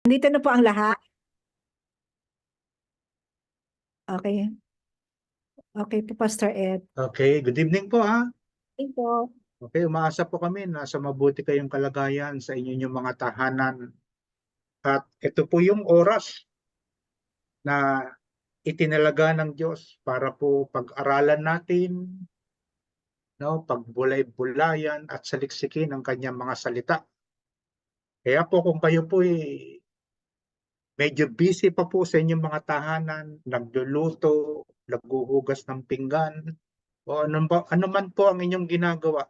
Nandito na po ang lahat. Okay. Okay po, Pastor Ed. Okay, good evening po ha. Thank po. Okay, umaasa po kami na sa mabuti kayong kalagayan sa inyong mga tahanan. At ito po yung oras na itinalaga ng Diyos para po pag-aralan natin, no, pagbulay-bulayan at saliksikin ang kanyang mga salita. Kaya po kung kayo po medyo busy pa po sa inyong mga tahanan, nagluluto, naghuhugas ng pinggan, o ano man po ang inyong ginagawa,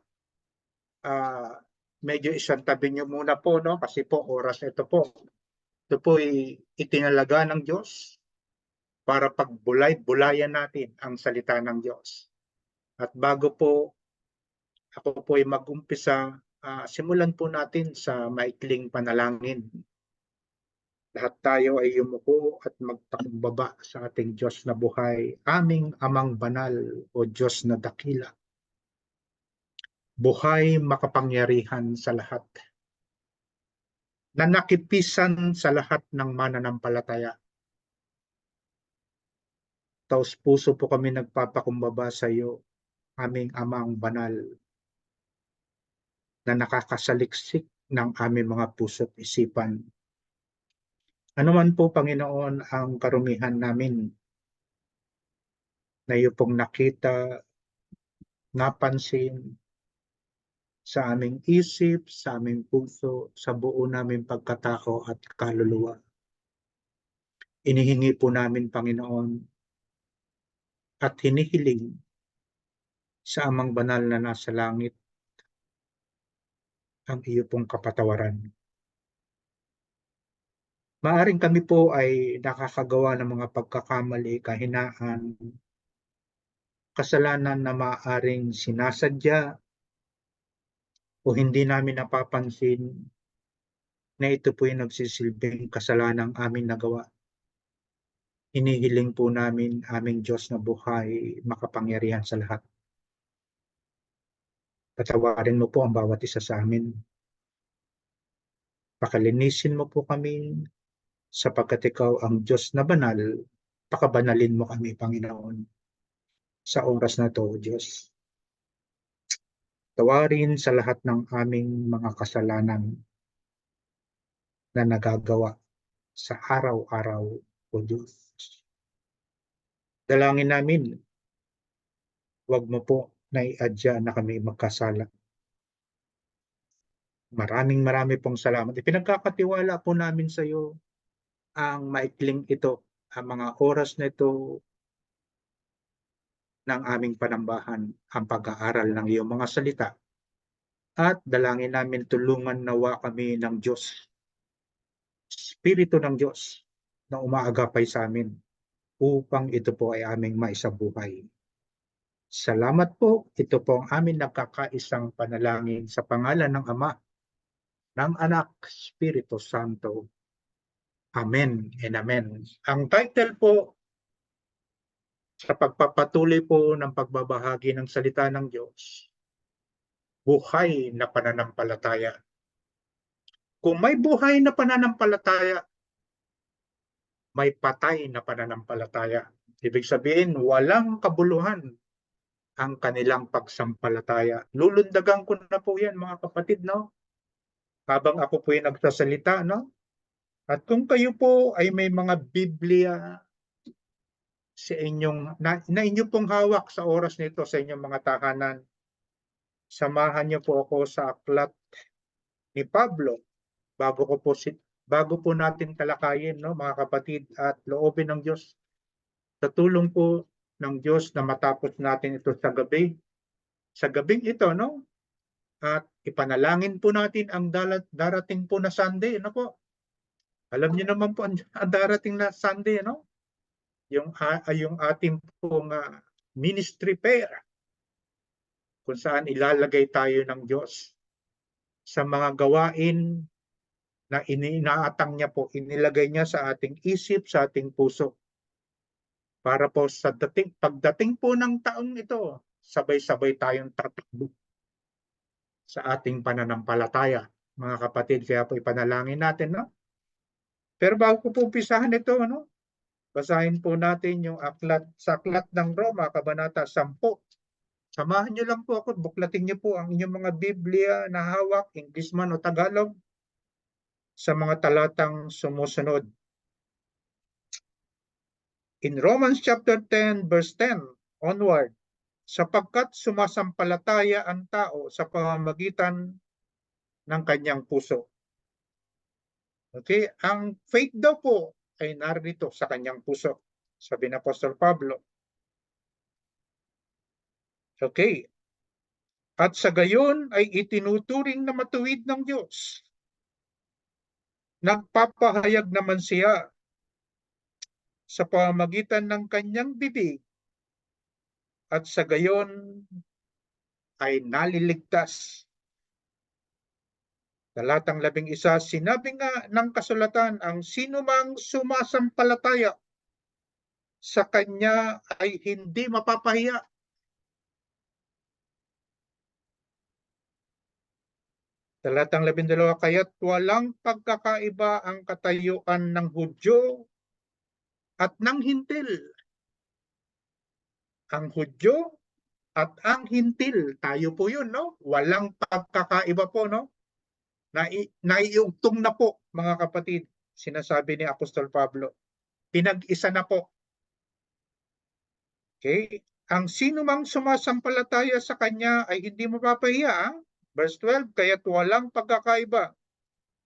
ah, medyo isang tabi nyo muna po, no? Kasi po, oras ito po. Ito po itinalaga ng Diyos para pagbulay-bulayan natin ang salita ng Diyos. At bago po ako po ay mag-umpisa, simulan po natin sa maikling panalangin. Lahat tayo ay yumuko at magpakumbaba sa ating Diyos na buhay, aming Amang Banal o Diyos na dakila. Buhay makapangyarihan sa lahat, na nakipisan sa lahat ng mananampalataya. Taos puso po kami nagpapakumbaba sa iyo, aming Amang Banal, na nakakasaliksik ng aming mga puso't isipan. Ano man po, Panginoon, ang karumihan namin na iyo pong nakita, napansin sa aming isip, sa aming puso, sa buo naming pagkatao at kaluluwa. Inihingi po namin, Panginoon, at hinihiling sa Amang Banal na nasa langit ang iyo pong kapatawaran. Maaring kami po ay nakakagawa ng mga pagkakamali, kahinaan, kasalanan na maaring sinasadya o hindi namin napapansin na ito po yung nagsisilbing kasalanang aming nagawa. Hinihiling po namin, aming Diyos na buhay, makapangyarihan sa lahat. Patawarin mo po ang bawat isa sa amin. Pakalinisin mo po kami sapagkat ikaw ang Diyos na banal. Pakabanalin mo kami, Panginoon, sa oras na to, Diyos. Tawarin sa lahat ng aming mga kasalanan na nagagawa sa araw-araw, o Diyos. Dalangin namin, huwag mo po naiadya na kami magkasala. Marami pong salamat. Ipinagkakatiwala po namin sa iyo ang maikling ito, ang mga oras na ito ng aming panambahan, ang pag-aaral ng iyong mga salita. At dalangin namin tulungan nawa kami ng Diyos, Espiritu ng Diyos na umaagapay sa amin upang ito po ay aming maisabuhay. Salamat po. Ito po ang amin nakakaisang panalangin sa pangalan ng Ama, ng Anak, Espiritu Santo. Amen and Amen. Ang title po sa pagpapatuloy po ng pagbabahagi ng salita ng Diyos, Buhay na Pananampalataya. Kung may buhay na pananampalataya, may patay na pananampalataya. Ibig sabihin, walang kabuluhan ang kanilang pagsampalataya. Lulundagan ko na po yan, mga kapatid, no? Habang ako po ay nagsasalita, no? At kung kayo po ay may mga Biblia sa inyong, na inyo pong hawak sa oras nito sa inyong mga tahanan, samahan niyo po ako sa aklat ni Pablo bago po natin talakayin, no, mga kapatid, at loobin ng Diyos, sa tulong po ng Diyos na matapos natin ito sa gabi. Sa gabing ito, no, at ipanalangin po natin ang darating po na Sunday, ano po? Alam niyo naman po ang darating na Sunday, no? Yung ating pong ministry fair, kung saan ilalagay tayo ng Diyos sa mga gawain na inaatang niya po, inilagay niya sa ating isip, sa ating puso. Para po sa pagdating po ng taong ito, sabay-sabay tayong tatakbo sa ating pananampalataya. Mga kapatid, kaya po ipanalangin natin, no? Pero bago ko po umpisahan ito, basahin po natin yung sa aklat ng Roma, Kabanata 10. Samahan niyo lang po ako, buklatin niyo po ang inyong mga Biblia na hawak, English man o Tagalog, sa mga talatang sumusunod. In Romans chapter 10, verse 10 onward, sapagkat sumasampalataya ang tao sa pamamagitan ng kanyang puso. Okay, ang faith daw po ay narito sa kanyang puso, sabi ni Apostol Pablo. Okay, at sa gayon ay itinuturing na matuwid ng Diyos. Nagpapahayag naman siya sa pamamagitan ng kanyang bibig at sa gayon ay naliligtas. Talatang 11, sinabi nga ng kasulatan, ang sinumang sumasampalataya sa kanya ay hindi mapapahiya. Talatang 12, kaya't walang pagkakaiba ang katayuan ng Hudyo at ng Hintil. Ang Hudyo at ang Hintil, tayo po yun, Walang pagkakaiba po, Naiugtong na po, mga kapatid, sinasabi ni Apostol Pablo. Pinag-isa na po. Okay? Ang sino mang sumasampalataya sa kanya ay hindi mapapahiya. Verse 12, kaya't walang pagkakaiba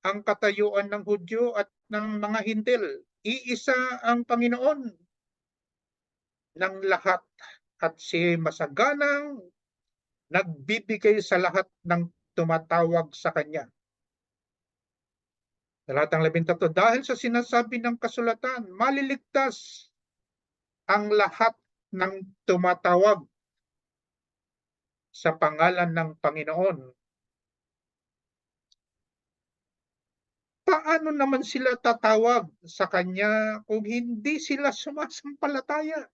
ang katayuan ng Hudyo at ng mga Hintil. Iisa ang Panginoon ng lahat at si masaganang nagbibigay sa lahat ng tumatawag sa kanya. Talatang 13, dahil sa sinasabi ng kasulatan, maliligtas ang lahat ng tumatawag sa pangalan ng Panginoon. Paano naman sila tatawag sa Kanya kung hindi sila sumasampalataya?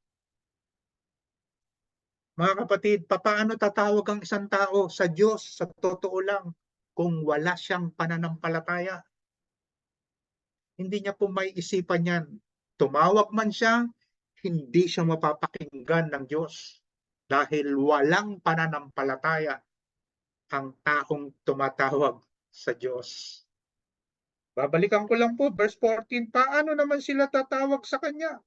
Mga kapatid, paano tatawag ang isang tao sa Diyos sa totoo lang kung wala siyang pananampalataya? Hindi niya po may isipan yan. Tumawag man siya, hindi siya mapapakinggan ng Diyos dahil walang pananampalataya ang taong tumatawag sa Diyos. Babalikan ko lang po, verse 14, paano naman sila tatawag sa Kanya?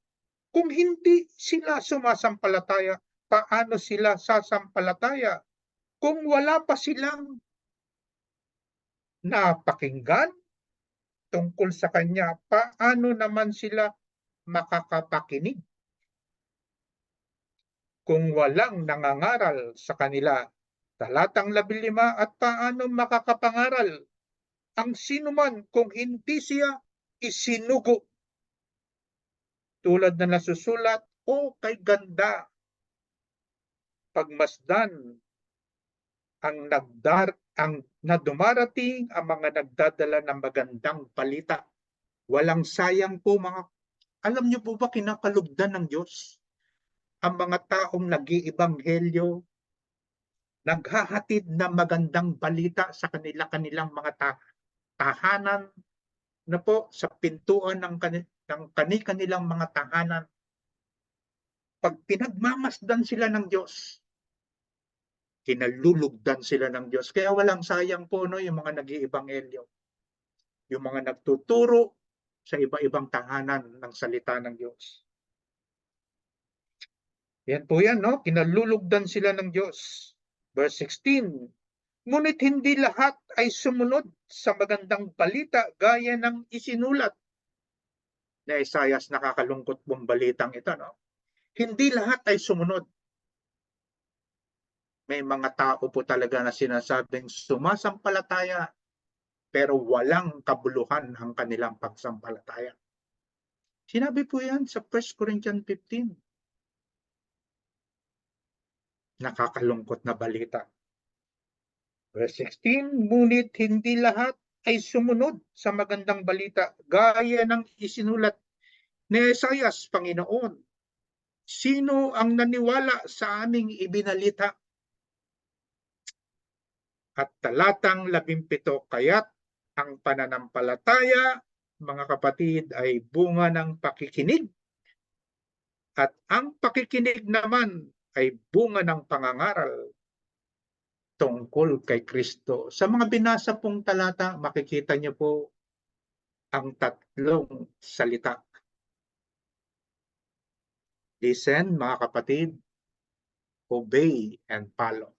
Kung hindi sila sumasampalataya, paano sila sasampalataya? Kung wala pa silang napakinggan tungkol sa Kanya, paano naman sila makakapakinig? Kung walang nangangaral sa kanila, talatang 15, at paano makakapangaral ang sinuman kung hindi siya isinugo? Tulad na nasusulat, kay ganda, pagmasdan ang dumarating ang mga nagdadala ng magandang balita. Walang sayang po alam niyo po ba kinakalugdan ng Diyos ang mga taong nag-iibanghelyo, naghahatid ng magandang balita sa kanilang mga tahanan na po sa pintuan ng kanilang mga tahanan. Pag pinagmamasdan sila ng Diyos, kinalulugdan sila ng Diyos. Kaya walang sayang po yung mga nag-iibanghelyo, yung mga nagtuturo sa iba-ibang tahanan ng salita ng Diyos. Yan po yan, kinalulugdan sila ng Diyos. Verse 16, ngunit hindi lahat ay sumunod sa magandang balita gaya ng isinulat na Isaias. Nakakalungkot pong balitang ito, Hindi lahat ay sumunod. May mga tao po talaga na sinasabing sumasampalataya pero walang kabuluhan ang kanilang pagsampalataya. Sinabi po yan sa 1 Corinthians 15. Nakakalungkot na balita. Verse 16, ngunit hindi lahat ay sumunod sa magandang balita gaya ng isinulat ni Isaias, Panginoon. Sino ang naniwala sa aming ibinalita? At talatang 17, kaya't ang pananampalataya mga kapatid, ay bunga ng pakikinig. At ang pakikinig naman ay bunga ng pangangaral tungkol kay Kristo. Sa mga binasa pong talata, makikita niyo po ang tatlong salita. Listen, mga kapatid, obey and follow.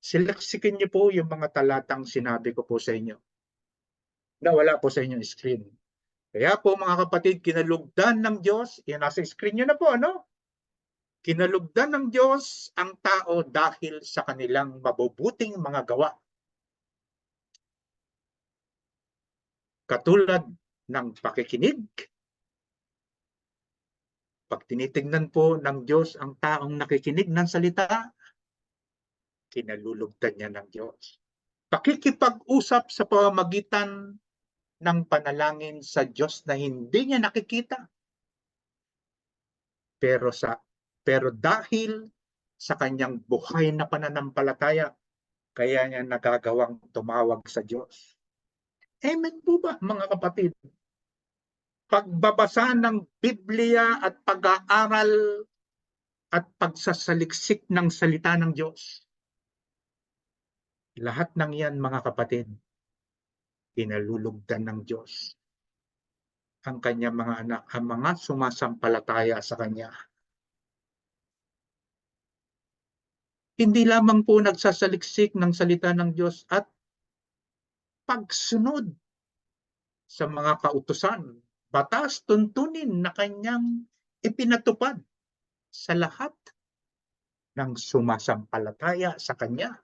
Silaksikin niyo po yung mga talatang sinabi ko po sa inyo na wala po sa inyong screen. Kaya po mga kapatid, kinalugdan ng Diyos, yan nasa screen nyo na po, ano? Kinalugdan ng Diyos ang tao dahil sa kanilang mabubuting mga gawa. Katulad ng pakikinig. Pag tinitingnan po ng Diyos ang taong nakikinig ng salita, kinalulugdan niya ng Diyos. Pakikipag-usap sa pamamagitan ng panalangin sa Diyos na hindi niya nakikita. Pero dahil sa kanyang buhay na pananampalataya, kaya niya nagagawang tumawag sa Diyos. Amen po ba, mga kapatid? Pagbabasa ng Biblia at pag-aaral at pagsasaliksik ng salita ng Diyos. Lahat ng yan, mga kapatid, pinalulugdan ng Diyos ang kanyang mga anak, ang mga sumasampalataya sa Kanya. Hindi lamang po nagsasaliksik ng salita ng Diyos at pagsunod sa mga kautusan, batas, tuntunin na Kanyang ipinatupad sa lahat ng sumasampalataya sa Kanya.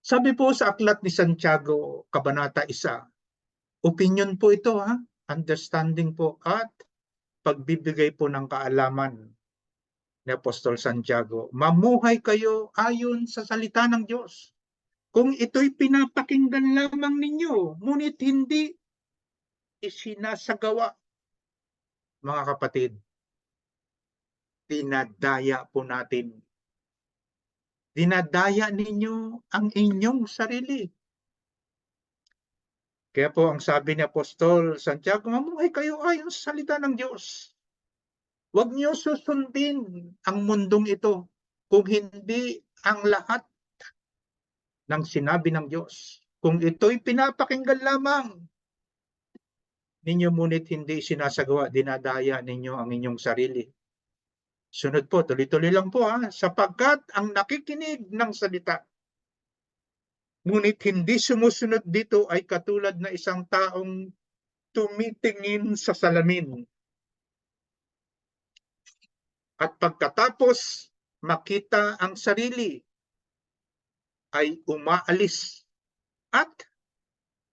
Sabi po sa aklat ni Santiago, Kabanata 1, opinion po ito, understanding po at pagbibigay po ng kaalaman ni Apostol Santiago. Mamuhay kayo ayon sa salita ng Diyos. Kung ito'y pinapakinggan lamang ninyo, ngunit hindi isinasagawa, mga kapatid, dinadaya po natin. Dinadaya ninyo ang inyong sarili. Kaya po ang sabi ni Apostol Santiago, mamuhay kayo ayon sa salita ng Diyos. Huwag niyo susundin ang mundong ito kung hindi ang lahat ng sinabi ng Diyos. Kung ito'y pinapakinggan lamang ninyo, ngunit hindi sinasagawa, dinadaya ninyo ang inyong sarili. Sunod po, tuloy-tuloy lang po, sapagkat ang nakikinig ng salita, ngunit hindi sumusunod dito ay katulad na isang taong tumitingin sa salamin. At pagkatapos makita ang sarili, ay umaalis at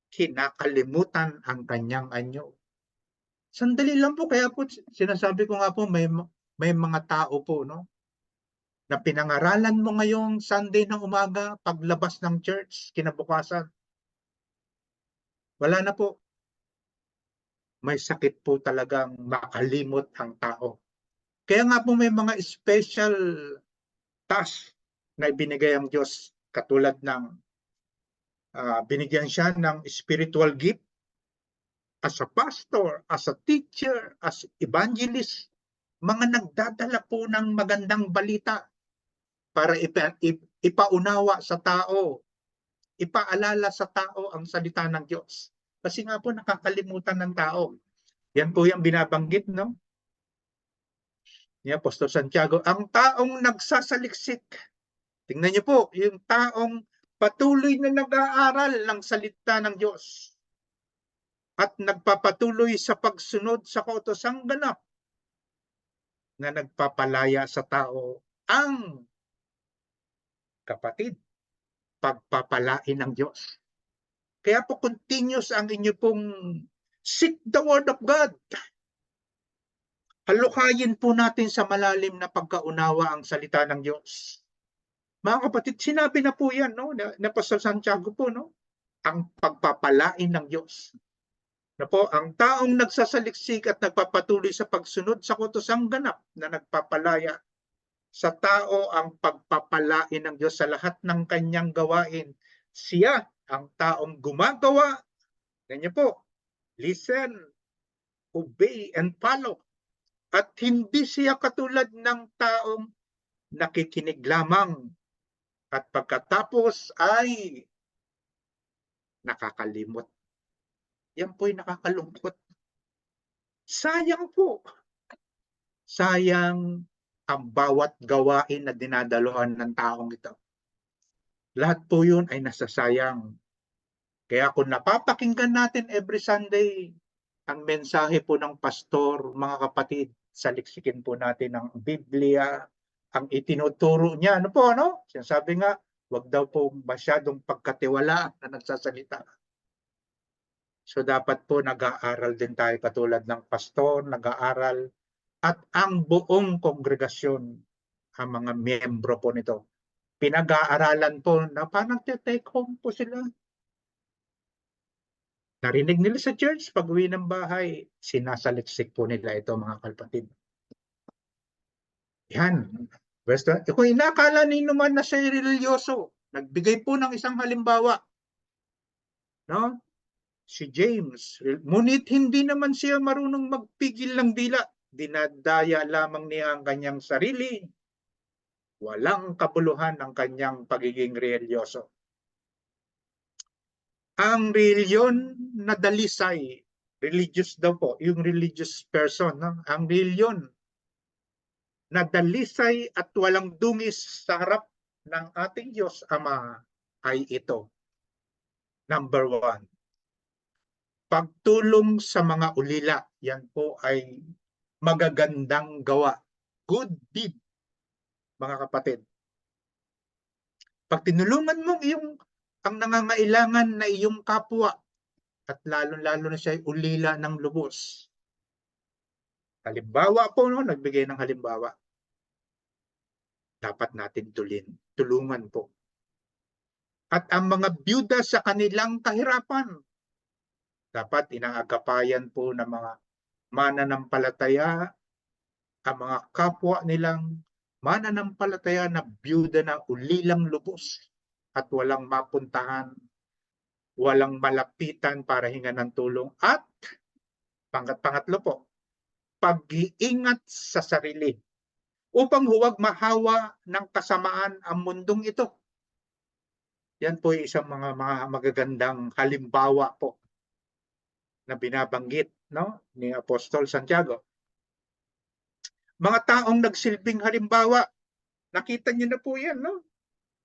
kinakalimutan ang kanyang anyo. Sandali lang po, kaya po sinasabi ko nga po, may mga tao po, no, na pinangaralan mo ngayong Sunday ng umaga, paglabas ng church, kinabukasan, wala na po. May sakit po talagang makalimot ang tao. Kaya nga po may mga special task na ibinigay ang Diyos, katulad ng binigyan siya ng spiritual gift as a pastor, as a teacher, as evangelist, mga nagdadala po ng magandang balita para ipaunawa sa tao, ipaalala sa tao ang salita ng Diyos. Kasi nga po nakakalimutan ng tao. Yan po yung binabanggit, no? Ni Apostol Santiago, ang taong nagsasaliksik. Tingnan niyo po, yung taong patuloy na nag-aaral ng salita ng Diyos at nagpapatuloy sa pagsunod sa kautosang ganap na nagpapalaya sa tao, ang kapatid, pagpapalain ng Diyos. Kaya po continuous ang inyo pong seek the word of God. Halukayin po natin sa malalim na pagkaunawa ang salita ng Diyos. Mga kapatid, sinabi na po yan, no, na Pastor Santiago po, no, ang pagpapalain ng Diyos. Na po, ang taong nagsasaliksik at nagpapatuloy sa pagsunod sa kautosang ganap na nagpapalaya sa tao ang pagpapalain ng Diyos sa lahat ng kanyang gawain. Siya ang taong gumagawa, ganyan po, listen, obey, and follow. At hindi siya katulad ng taong nakikinig lamang at pagkatapos ay nakakalimot. Yan po'y nakakalungkot. Sayang po. Sayang ang bawat gawain na dinadaluhan ng taong ito. Lahat po yun ay nasasayang. Kaya kung napapakinggan natin every Sunday, ang mensahe po ng pastor, mga kapatid, saliksikin po natin ang Biblia, ang itinuturo niya. Ano po, ano? Sinasabi nga, wag daw po masyadong pagkatiwala na nagsasalita. So dapat po nag-aaral din tayo katulad ng pastor, nag-aaral, at ang buong kongregasyon, ang mga miyembro po nito. Pinag-aaralan po na parang take home po sila. Narinig nila sa church, pag uwi ng bahay, sinasaliksik po nila ito, mga kapatid. Yan. Basta, kung inakala ninyo man na siya religyoso, nagbigay po ng isang halimbawa. No? Si James. Ngunit hindi naman siya marunong magpigil ng dila. Dinadaya lamang niya ang kanyang sarili. Walang kabuluhan ang kanyang pagiging religyoso. Ang reliyon na dalisay, religious daw po, yung religious person, no? Ang reliyon na dalisay at walang dungis sa harap ng ating Diyos Ama ay ito. Number 1, pagtulong sa mga ulila. Yan po ay magagandang gawa. Good deed, mga kapatid. Pag tinulungan mo ang nangangailangan na iyong kapwa, at lalo-lalo na siya ay ulila ng lubos. Halimbawa po, no? Nagbigay ng halimbawa. Dapat natin tulungan po. At ang mga byuda sa kanilang kahirapan, dapat inaagapayan po ng mga mananampalataya, ang mga kapwa nilang mananampalataya na byuda na ulilang lubos at walang mapuntahan, walang malapitan para hingan ng tulong. At pangatlo po, pag-iingat sa sarili upang huwag mahawa ng kasamaan ang mundong ito. Yan po ay isang mga magagandang halimbawa po na binabanggit, no, ni Apostol Santiago. Mga taong nagsilbing halimbawa, nakita niyo na po yan, no?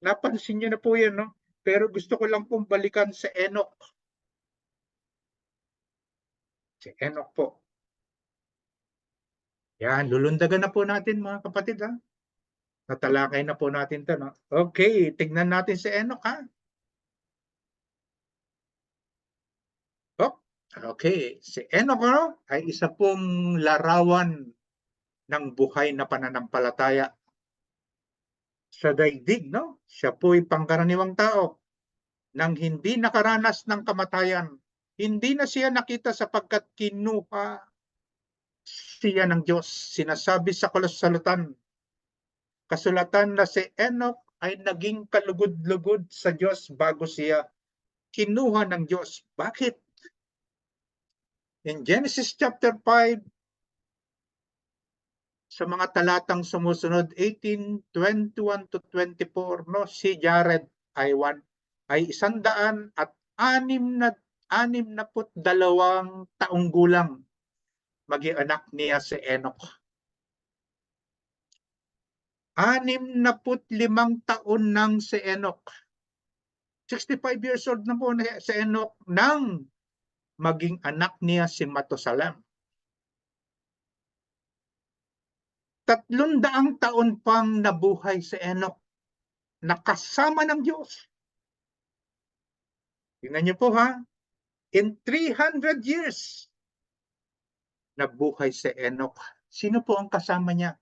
Napansin niyo na po yan, no? Pero gusto ko lang pong balikan sa Enoch. Si Enoch po. Yan, lulundagan na po natin, mga kapatid, ha? Natalakay na po natin ito, no? Okay, tignan natin si Enoch, ha? Oh, okay, si Enoch, no, ay isa pong larawan ng buhay na pananampalataya sa daigdig, no? Siya po'y pangkaraniwang tao nang hindi nakaranas ng kamatayan. Hindi na siya nakita sapagkat kinuha siya ng Diyos. Sinasabi sa kasulatan na si Enoch ay naging kalugod-lugod sa Diyos bago siya kinuha ng Diyos. Bakit? In Genesis chapter 5, sa mga talatang sumusunod, 18:21 to 24, no, si Jared ay 162 taong gulang. Maging anak niya si Enoch. 65 taon nang si Enoch. 65 years old na po si Enoch nang maging anak niya si Matusalem. 300 taon pang nabuhay si Enoch, nakasama ng Diyos. Tingnan niyo po, ha, in 300 years, nabuhay si Enoch. Sino po ang kasama niya?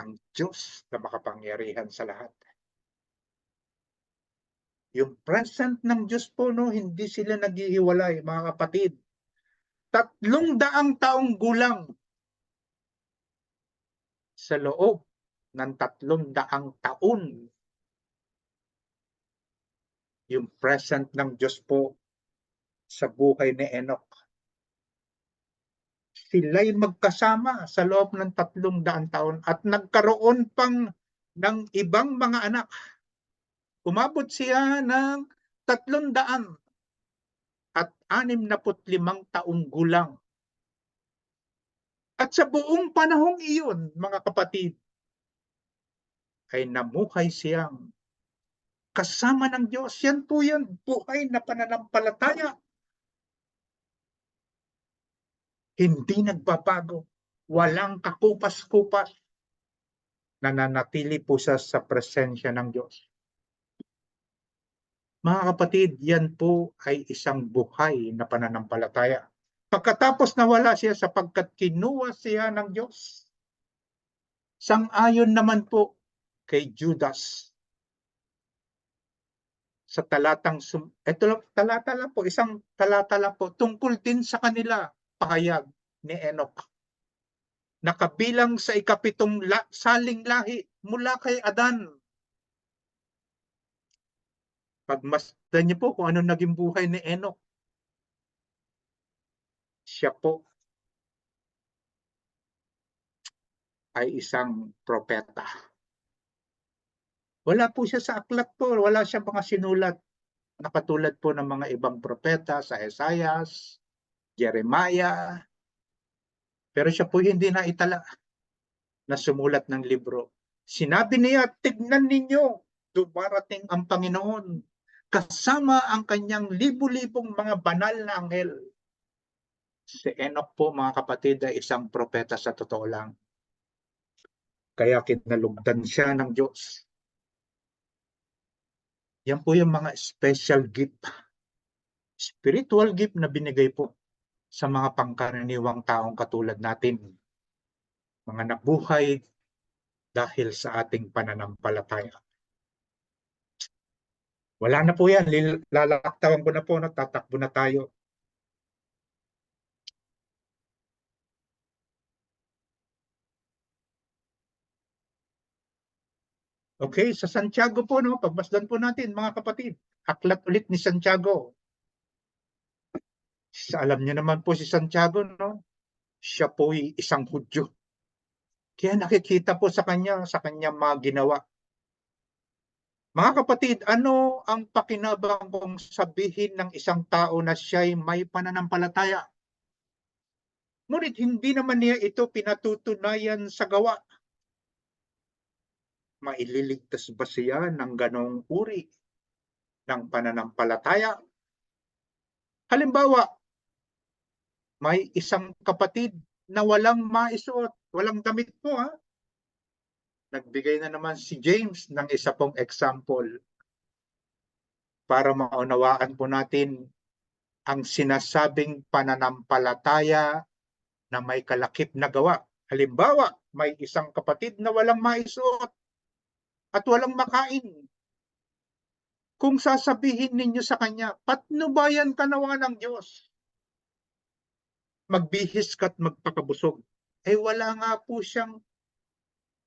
Ang Diyos na makapangyarihan sa lahat. Yung present ng Diyos po, no, hindi sila naghihiwalay, mga kapatid. 300 taong gulang sa loob ng 300 taon. yung present ng Diyos po sa buhay ni Enoch. Sila'y magkasama sa loob ng 300 taon at nagkaroon pang ng ibang mga anak. Umabot siya ng 300 at 65 taong gulang. At sa buong panahong iyon, mga kapatid, ay namuhay siyang kasama ng Diyos. Yan po yan, buhay na pananampalataya. Hindi nagbabago. Walang kakupas-kupas. Nananatili po siya sa presensya ng Diyos. Mga kapatid, yan po ay isang buhay na pananampalataya. Pagkatapos nawala siya sapagkat kinuha siya ng Diyos. Sang-ayon naman po kay Judas. Sa talatang, ito lang, talata lang po, isang talata lang po, tungkol din sa kanila, pahayag ni Enoch. Nakabilang sa ikapitong saling lahi mula kay Adan. Pagmasdan niyo po kung ano naging buhay ni Enoch. Siya po ay isang propeta. Wala po siya sa aklat po, wala siyang mga sinulat na katulad po ng mga ibang propeta sa Esaias, Jeremiah. Pero siya po hindi na itala na sumulat ng libro. Sinabi niya, tignan ninyo, dumarating ang Panginoon kasama ang kanyang libu-libong mga banal na anghel. Si Enoch po, mga kapatid, ay isang propeta sa totoo lang. Kaya kinalugdan siya ng Diyos. Yan po yung mga special gift, spiritual gift na binigay po sa mga pangkaraniwang taong katulad natin. Mga nabuhay dahil sa ating pananampalataya. Wala na po yan, lalaktawan ko na po, tatakbo na tayo. Okay, sa Santiago po, no, pagmasdan po natin, mga kapatid. Aklat ulit ni Santiago. Alam niyo naman po si Santiago, no? Siya po ay isang Hudyo. Kaya nakikita po sa kanyang mga ginawa. Mga kapatid, ano ang pakinabang kung sabihin ng isang tao na siya'y may pananampalataya? Ngunit hindi naman niya ito pinatutunayan sa gawa. Maililigtas ba siya ng ganong uri ng pananampalataya? Halimbawa, may isang kapatid na walang maisuot, walang damit po ha. Nagbigay na naman si James ng isa pong example para maunawaan po natin ang sinasabing pananampalataya na may kalakip na gawa. Halimbawa, may isang kapatid na walang maisuot at walang makain. Kung sasabihin ninyo sa kanya, patnubayan ka nawa ng Diyos, magbihis ka at magpakabusog. Wala nga po siyang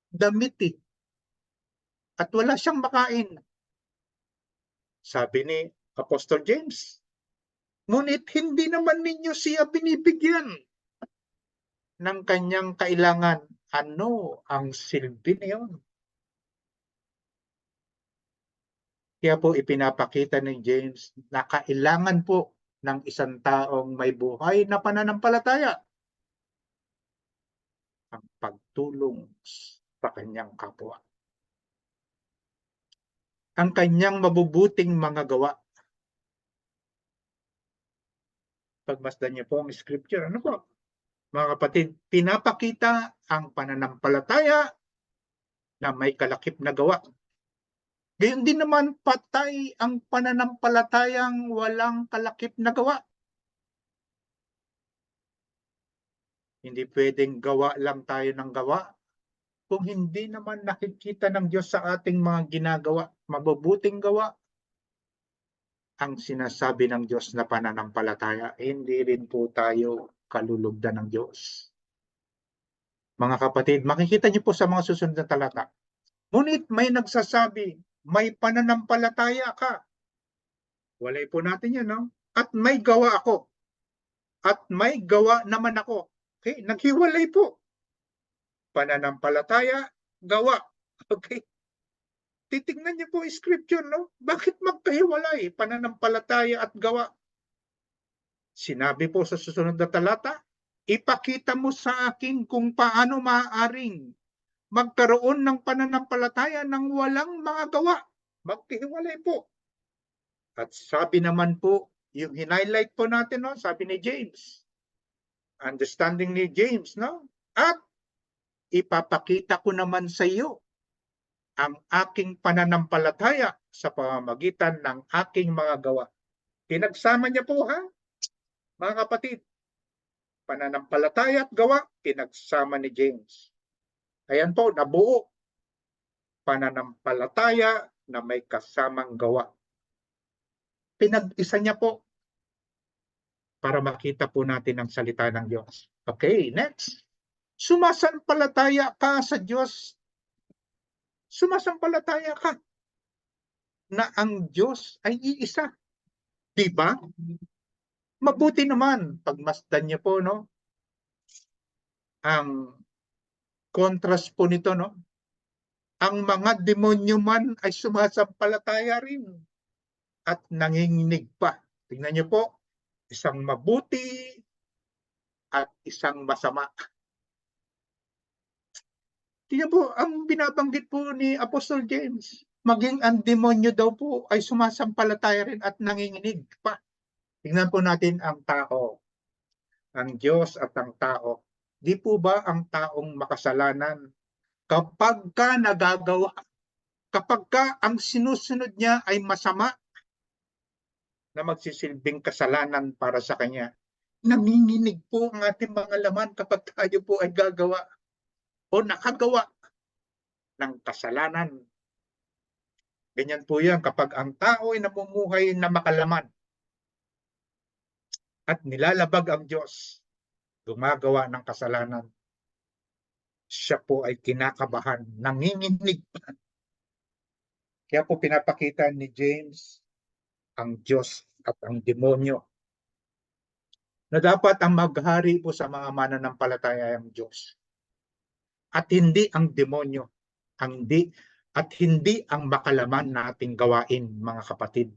damit at wala siyang makain. Sabi ni Apostol James, ngunit hindi naman ninyo siya binibigyan ng kanyang kailangan. Ano ang silbi niyon? Kaya po ipinapakita ni James na kailangan po ng isang taong may buhay na pananampalataya ang pagtulong sa kanyang kapwa. Ang kanyang mabubuting mga gawa. Pagmasdan niyo po ang scripture, ano po? Mga kapatid, pinapakita ang pananampalataya na may kalakip na gawa. Gayon din naman, patay ang pananampalatayang walang kalakip na gawa. Hindi pwedeng gawa lang tayo ng gawa kung hindi naman nakikita ng Diyos sa ating mga ginagawa, mabubuting gawa. Ang sinasabi ng Diyos na pananampalataya, hindi rin po tayo kalulugdan ng Diyos. Mga kapatid, makikita niyo po sa mga susunod na talata. Ngunit may nagsasabi, may pananampalataya ka, Walay po natin yan, no? At may gawa ako. At may gawa naman ako. Okay? Naghiwalay po. Pananampalataya, gawa. Okay? Titignan niyo po yung scripture, no? Bakit magkahiwalay? Pananampalataya at gawa. Sinabi po sa susunod na talata, ipakita mo sa akin kung paano maaaring magkaroon ng pananampalataya ng walang mga gawa. Magkahiwalay po. At sabi naman po, yung hinighlight po natin, no? Sabi ni James, understanding ni James, no? At ipapakita ko naman sa iyo ang aking pananampalataya sa pamamagitan ng aking mga gawa. Pinagsama niya po, ha? Mga kapatid, pananampalataya at gawa, pinagsama ni James. Ayan po, nabuo. Pananampalataya na may kasamang gawa. Pinag-isa niya po para makita po natin ang salita ng Diyos. Okay, next. Sumasampalataya ka sa Diyos. Sumasampalataya ka na ang Diyos ay iisa. Diba? Mabuti naman, pagmasdan niyo po, no? Ang contrast po nito, no? Ang mga demonyo man ay sumasampalataya rin at nanginginig pa. Tingnan niyo po, isang mabuti at isang masama. Tingnan po, ang binabanggit po ni Apostol James, maging ang demonyo daw po ay sumasampalataya rin at nanginginig pa. Tingnan po natin ang tao, ang Diyos at ang tao. Di po ba ang taong makasalanan kapag ka nagagawa, kapag ka ang sinusunod niya ay masama na magsisilbing kasalanan para sa kanya, nanginginig po ang ating mga laman kapag tayo po ay gagawa o nakagawa ng kasalanan. Ganyan po yan kapag ang tao ay namumuhay na makalaman at nilalabag ang Diyos, gumagawa ng kasalanan, siya po ay kinakabahan, nanginginig. Kaya po pinapakita ni James ang Diyos at ang demonyo na dapat ang maghari po sa mga mananampalataya ang Diyos at hindi ang demonyo, at hindi ang makalaman nating gawain, mga kapatid.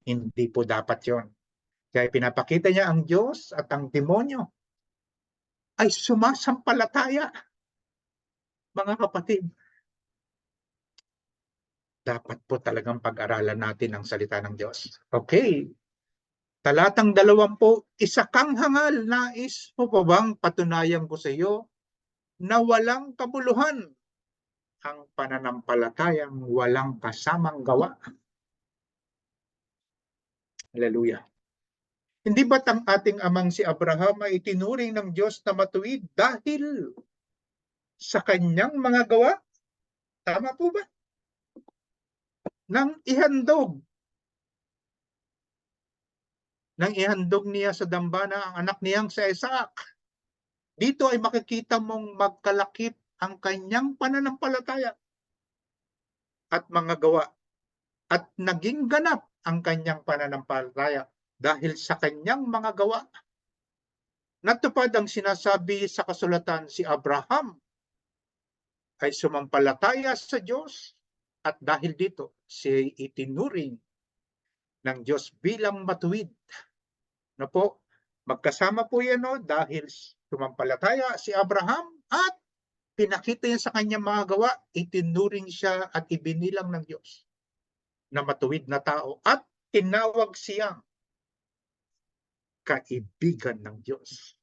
Hindi po dapat yon. Kaya pinapakita niya ang Diyos at ang demonyo ay sumasampalataya, mga kapatid. Dapat po talagang pag-aralan natin ang salita ng Diyos. Okay. Talatang 20, isa kang hangal, nais mo pa bang patunayan ko sa iyo na walang kabuluhan ang pananampalatayang walang kasamang gawa? Hallelujah. Hindi ba't ang ating amang si Abraham ay itinuring ng Diyos na matuwid dahil sa kanyang mga gawa? Tama po ba? Nang ihandog niya sa dambana ang anak niyang si Isaac. Dito ay makikita mong magkalakip ang kanyang pananampalataya at mga gawa at naging ganap ang kanyang pananampalataya dahil sa kanyang mga gawa. Natupad ang sinasabi sa kasulatan, si Abraham ay sumampalataya sa Diyos at dahil dito siya itinuring ng Diyos bilang matuwid. Na po, magkasama po yan, no? Dahil sumampalataya si Abraham at pinakita niya sa kanyang mga gawa, itinuring siya at ibinilang ng Diyos na matuwid na tao at tinawag siyang kaibigan ng Diyos.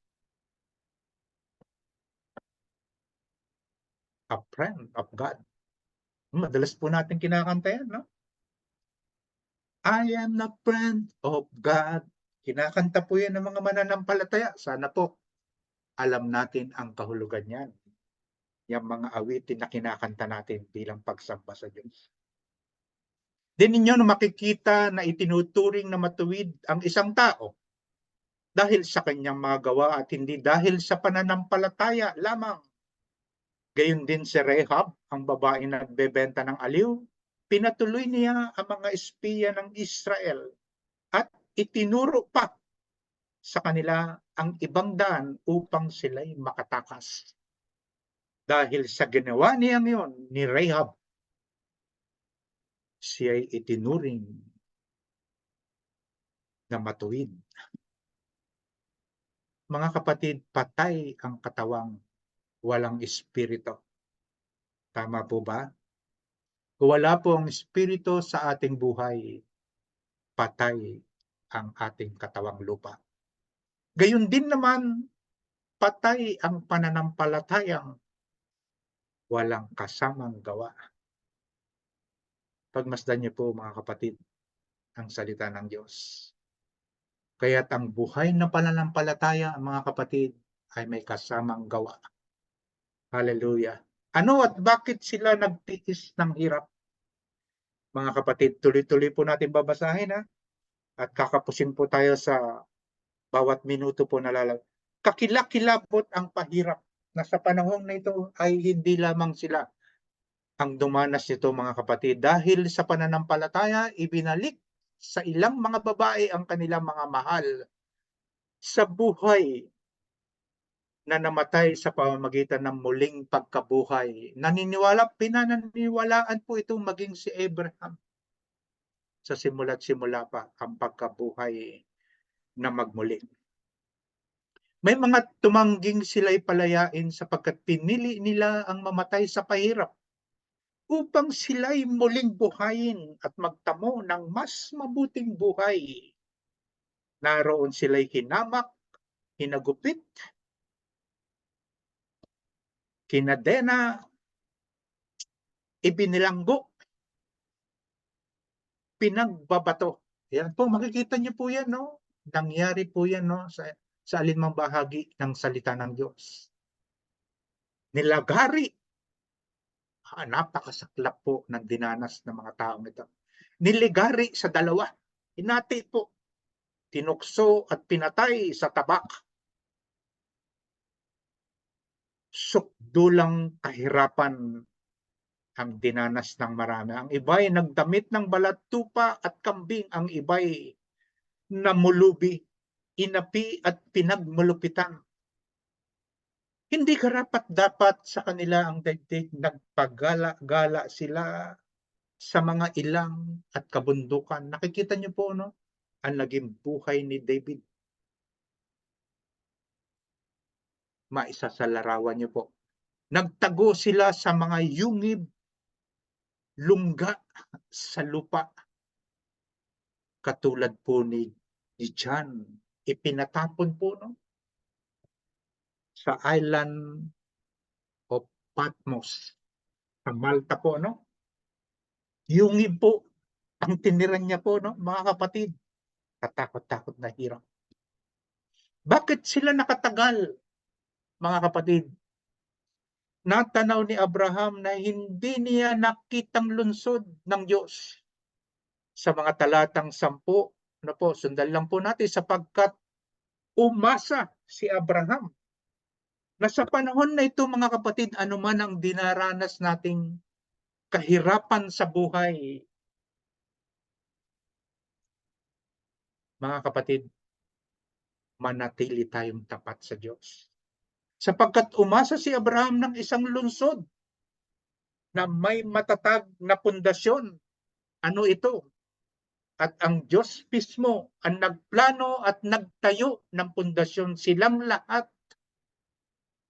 A friend of God. Madalas po natin kinakanta yan, no? I am a friend of God. Kinakanta po yan ng mga mananampalataya. Sana po alam natin ang kahulugan yan. Yung mga awitin na kinakanta natin bilang pagsamba sa Diyos. Din ninyo na makikita na itinuturing na matuwid ang isang tao dahil sa kanyang mga gawa at hindi dahil sa pananampalataya lamang. Gayon din si Rehab, ang babae na nagbebenta ng aliw, pinatuloy niya ang mga espiya ng Israel at itinuro pa sa kanila ang ibang daan upang sila'y makatakas. Dahil sa ginawa niya ngayon ni Rahab, siya'y itinuring na matuwid. Mga kapatid, patay ang katawang walang espiritu. Tama po ba? Kung wala po ang espiritu sa ating buhay, patay ang ating katawang lupa. Gayon din naman, patay ang pananampalatayang walang kasamang gawa. Pagmasdan niyo po mga kapatid, ang salita ng Diyos. Kaya't ang buhay na pananampalataya, mga kapatid, ay may kasamang gawa. Hallelujah. Ano at bakit sila nagtiis ng hirap? Mga kapatid, tuloy-tuloy po natin babasahin, ha? At kakapusin po tayo sa bawat minuto po na lalag. Kakilakilabot ang pahirap na sa panahon na ito ay hindi lamang sila ang dumanas nito, mga kapatid. Dahil sa pananampalataya, ibinalik sa ilang mga babae ang kanilang mga mahal sa buhay na namatay sa pamamagitan ng muling pagkabuhay. Pinaniniwalaan po ito maging si Abraham. Sa simula't simula pa ang pagkabuhay na magmuli. May mga tumangging sila'y palayain sapagkat pinili nila ang mamatay sa pahirap upang sila'y muling buhayin at magtamo ng mas mabuting buhay. Naroon sila'y hinamak, hinagupit, kinadena, ibinilanggo, pinagbabato. Yan po, makikita niyo po yan, no? Nangyari po yan, no? Sa alinmang bahagi ng salita ng Diyos. Nilagari. Napakasaklap po ng dinanas ng mga taong ito. Niligari sa dalawa. Hinati po. Tinukso at pinatay sa tabak. Sukdulang kahirapan ang dinanas ng marami. Ang iba'y nagdamit ng balat tupa at kambing. Ang iba'y namulubi, inapi at pinagmulupitan. Hindi karapat-dapat sa kanila ang daigdig. Nagpagala-gala sila sa mga ilang at kabundukan. Nakikita niyo po, no? Ang naging buhay ni David. Maisasalarawan niyo po. Nagtago sila sa mga yungib, lungga sa lupa. Katulad po ni John. Ipinatapon po, no? Sa island of Patmos. Sa Malta po, no? Yungib po ang tiniran niya po, no? Mga kapatid. Katakot-takot na hirap. Bakit sila nakatagal, mga kapatid? Natanaw ni Abraham na hindi niya nakitang lungsod ng Diyos. Sa mga talatang 10, ano po, sundan lang po natin, sapagkat umasa si Abraham na sa panahon na ito, mga kapatid, anuman ang dinaranas nating kahirapan sa buhay, mga kapatid, manatili tayong tapat sa Diyos. Sapagkat umasa si Abraham ng isang lungsod na may matatag na pundasyon. Ano ito? At ang Diyos mismo ang nagplano at nagtayo ng pundasyon. Silang lahat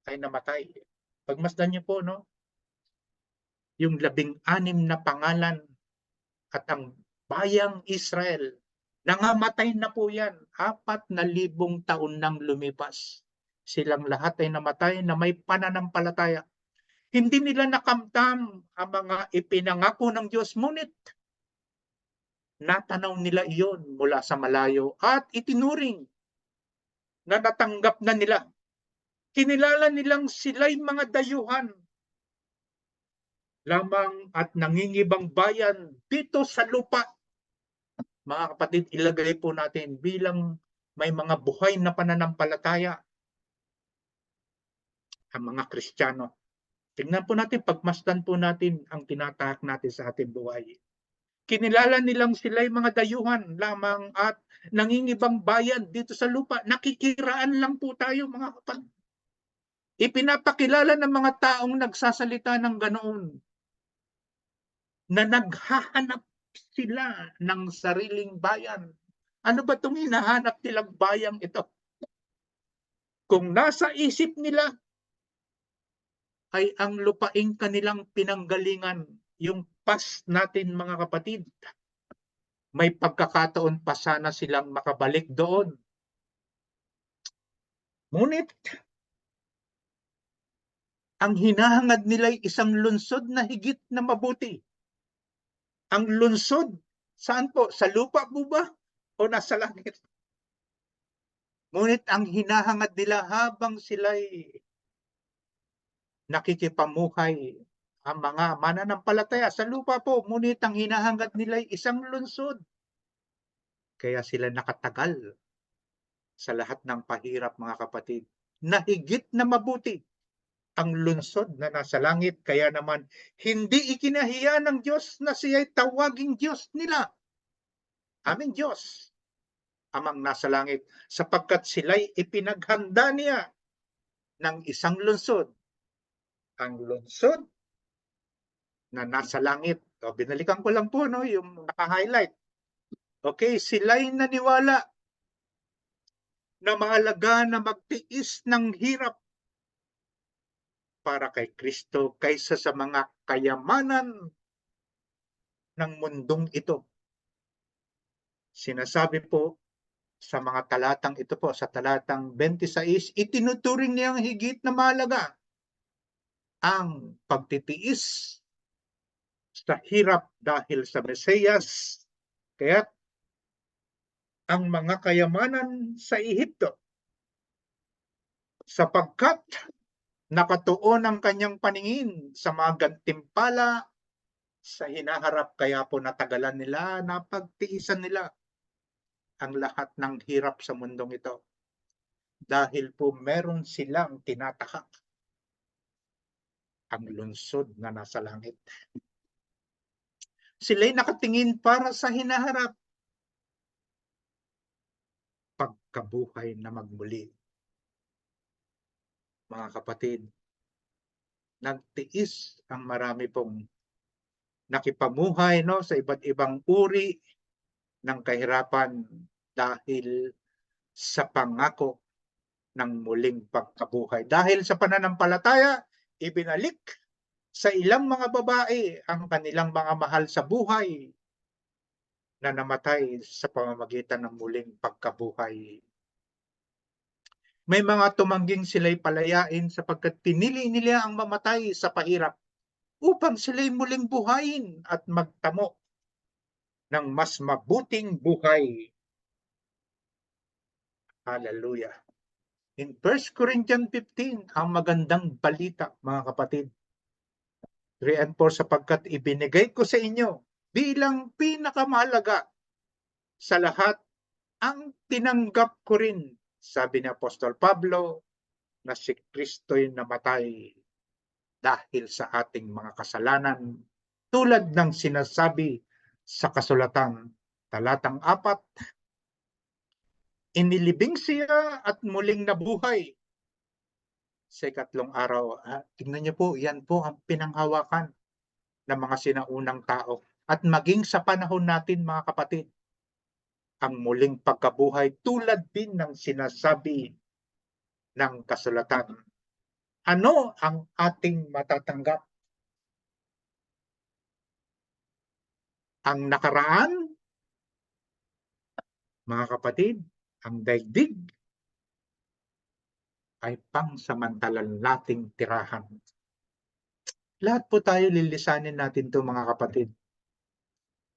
ay namatay. Pagmasdan niyo po, no? Yung 16 na pangalan at ang bayang Israel, nangamatay na po yan. 4,000 taon nang lumipas. Silang lahat ay namatay na may pananampalataya. Hindi nila nakamtam ang mga ipinangako ng Diyos, ngunit natanaw nila iyon mula sa malayo at itinuring na natanggap na nila. Kinilala nilang sila'y mga dayuhan lamang at nangingibang bayan dito sa lupa. Mga kapatid, ilagay po natin bilang may mga buhay na pananampalataya ang mga Kristiyano. Tingnan po natin, pagmasdan po natin ang tinatahak natin sa ating buhay. Kinilala nilang sila'y mga dayuhan lamang at nangingibang bayad dito sa lupa. Nakikiraan lang po tayo, mga kapatid. Ipinapakilala ng mga taong nagsasalita ng ganoon na naghahanap sila ng sariling bayan. Ano ba itong hinahanap nilang bayang ito? Kung nasa isip nila ay ang lupaing kanilang pinanggalingan, yung past natin, mga kapatid, may pagkakataon pa sana silang makabalik doon. Ngunit, ang hinahangad nila ay isang lungsod na higit na mabuti. Ang lungsod, saan po? Sa lupa po ba? O nasa langit? Ngunit ang hinahangad nila habang sila'y nakikipamuhay, ang mga mananampalataya sa lupa po, ngunit ang hinahangad nila ay isang lungsod. Kaya sila nakatagal sa lahat ng pahirap, mga kapatid, na higit na mabuti ang lungsod na nasa langit. Kaya naman, hindi ikinahiya ng Diyos na siya'y tawaging Diyos nila. Aming Diyos, Amang nasa langit, sapagkat sila'y ipinaghanda niya ng isang lungsod. Ang lungsod na nasa langit. O, binalikan ko lang po, no, yung naka-highlight. Okay, sila'y naniwala na mahalaga na magtiis ng hirap para kay Kristo kaysa sa mga kayamanan ng mundong ito. Sinasabi po sa mga talatang ito po, sa talatang 26, itinuturing niyang higit na mahalaga ang pagtitiis sa hirap dahil sa Mesiyas. Kaya ang mga kayamanan sa Ehipto, sapagkat nakatuon ang kanyang paningin sa mga gantimpala sa hinaharap, kaya po natagalan nila, napagtiisan nila ang lahat ng hirap sa mundong ito. Dahil po meron silang tinatahak, ang lungsod na nasa langit. Sila'y nakatingin para sa hinaharap, pagkabuhay na magmuli. Mga kapatid, nagtiis ang marami pong nakipamuhay, no, sa iba't ibang uri ng kahirapan dahil sa pangako ng muling pagkabuhay. Dahil sa pananampalataya, ibinalik sa ilang mga babae ang kanilang mga mahal sa buhay na namatay sa pamamagitan ng muling pagkabuhay. May mga tumangging sila'y palayain sapagkat pinili nila ang mamatay sa pahirap upang sila'y muling buhayin at magtamo ng mas mabuting buhay. Hallelujah. In 1 Corinthians 15, ang magandang balita, mga kapatid. 3 and 4, sapagkat ibinigay ko sa inyo bilang pinakamahalaga sa lahat ang tinanggap ko rin, sabi ni Apostol Pablo, na si Kristo'y namatay dahil sa ating mga kasalanan, tulad ng sinasabi sa kasulatan, talatang 4, inilibing siya at muling nabuhay sa ikatlong araw. Tingnan niyo po, yan po ang pinanghawakan ng mga sinaunang tao. At maging sa panahon natin, mga kapatid, ang muling pagkabuhay tulad din ng sinasabi ng kasulatan. Ano ang ating matatanggap? Ang nakaraan, mga kapatid, ang daigdig ay pangsamantalang nating tirahan. Lahat po tayo lilisanin natin to, mga kapatid.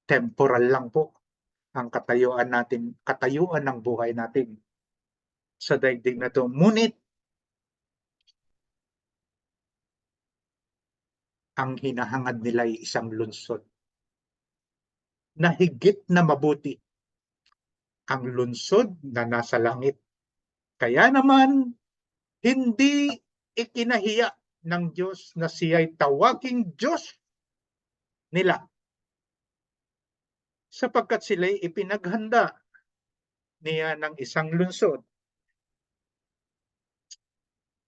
Temporal lang po ang katayuan natin, katayuan ng buhay natin sa daigdig na to. Ngunit ang hinahangad nila ay isang lungsod na higit na mabuti, ang lungsod na nasa langit. Kaya naman, hindi ikinahiya ng Diyos na siya'y tawaging Diyos nila. sapagkat sila'y ipinaghanda niya ng isang lungsod.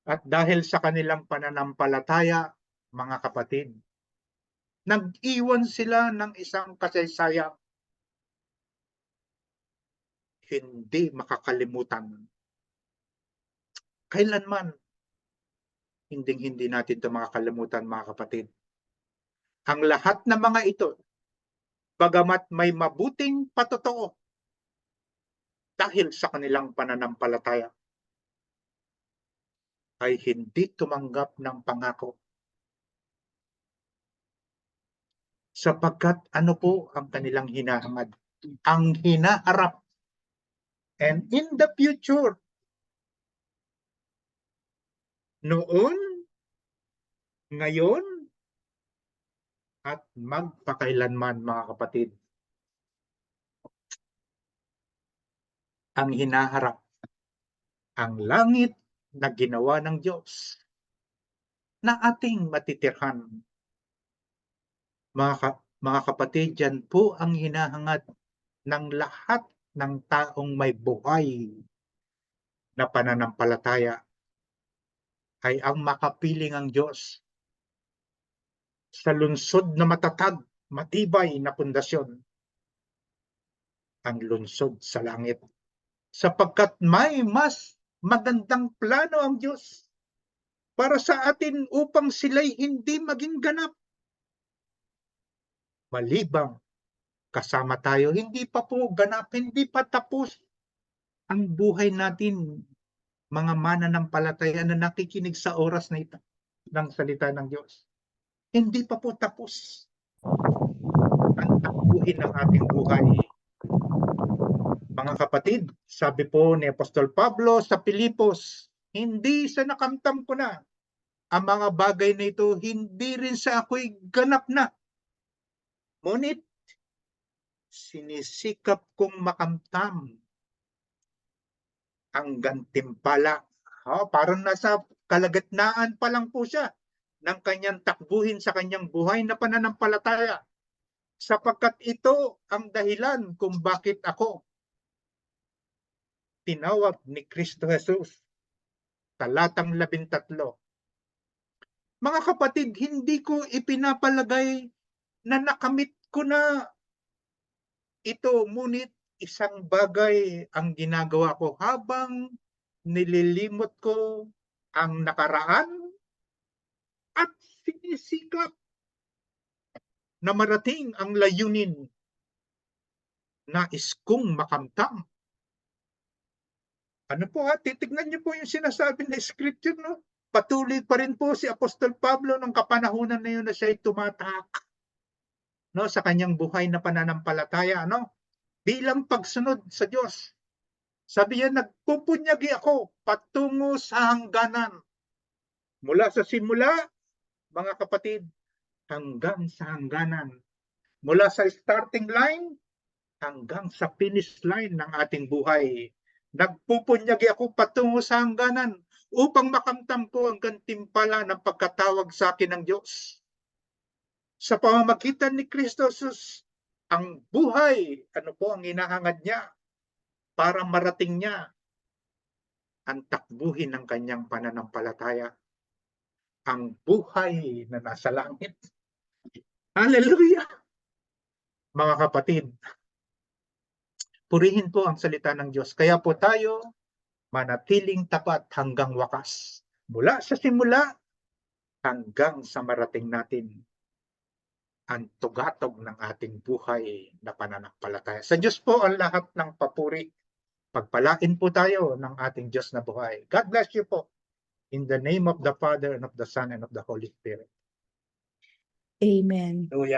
At dahil sa kanilang pananampalataya, mga kapatid, nag-iwan sila ng isang kasaysayan hindi makakalimutan. Kailanman, hindi natin ito makakalimutan, mga kapatid. Ang lahat ng mga ito, bagamat may mabuting patotoo dahil sa kanilang pananampalataya, ay hindi tumanggap ng pangako. Sapagkat ano po ang kanilang hinahangad? Ang hinaharap. And in the future, noon, ngayon, at magpakailanman, mga kapatid, ang hinaharap, ang langit na ginawa ng Diyos na ating matitirhan. Mga kapatid, yan po ang hinahangad ng lahat ng taong may buhay na pananampalataya, ay ang makapiling ang Diyos sa lungsod na matatag, matibay na pundasyon, ang lungsod sa langit. Sapagkat may mas magandang plano ang Diyos para sa atin upang sila'y hindi maging ganap. Malibang kasama tayo, hindi pa po ganap, hindi pa tapos ang buhay natin, mga mananampalataya na nakikinig sa oras na ito ng salita ng Diyos. Hindi pa po tapos ang takbuhin ng ating buhay. Mga kapatid, sabi po ni Apostol Pablo sa Pilipos, hindi sa nakamtam ko na ang mga bagay na ito, hindi rin sa ako'y ganap na. Ngunit, sinisikap kong makamtam ang gantimpala. Parang nasa kalagitnaan pa lang po siya ng kanyang takbuhin sa kanyang buhay na pananampalataya. Sapagkat ito ang dahilan kung bakit ako tinawag ni Kristo Jesus. Talatang 13. Mga kapatid, hindi ko ipinapalagay na nakamit ko na ito, ngunit isang bagay ang ginagawa ko habang nililimot ko ang nakaraan at sinisikap na marating ang layunin nais kong makamtam. Ano po titignan niyo po yung sinasabi na scripture, no? Patuloy pa rin po si Apostol Pablo ng kapanahunan na yun na siya'y tumatak, no, sa kanyang buhay na pananampalataya, no? Bilang pagsunod sa Diyos. Sabi niya, nagpupunyagi ako patungo sa hangganan. Mula sa simula, mga kapatid, hanggang sa hangganan. Mula sa starting line, hanggang sa finish line ng ating buhay. Nagpupunyagi ako patungo sa hangganan upang makamtam ko ang gantimpala ng pagkatawag sa akin ng Diyos. Sa pamamagitan ni Kristo Jesus, ang buhay, ano po ang hinahangad niya para marating niya ang takbuhin ng kanyang pananampalataya, ang buhay na nasa langit. Hallelujah! Mga kapatid, purihin po ang salita ng Diyos. Kaya po tayo manatiling tapat hanggang wakas. Mula sa simula hanggang sa marating natin ang tugatog ng ating buhay na pananampalataya. Sa Diyos po ang lahat ng papuri. Pagpalain po tayo ng ating Diyos na buhay. God bless you po. In the name of the Father, and of the Son, and of the Holy Spirit. Amen. Hallelujah.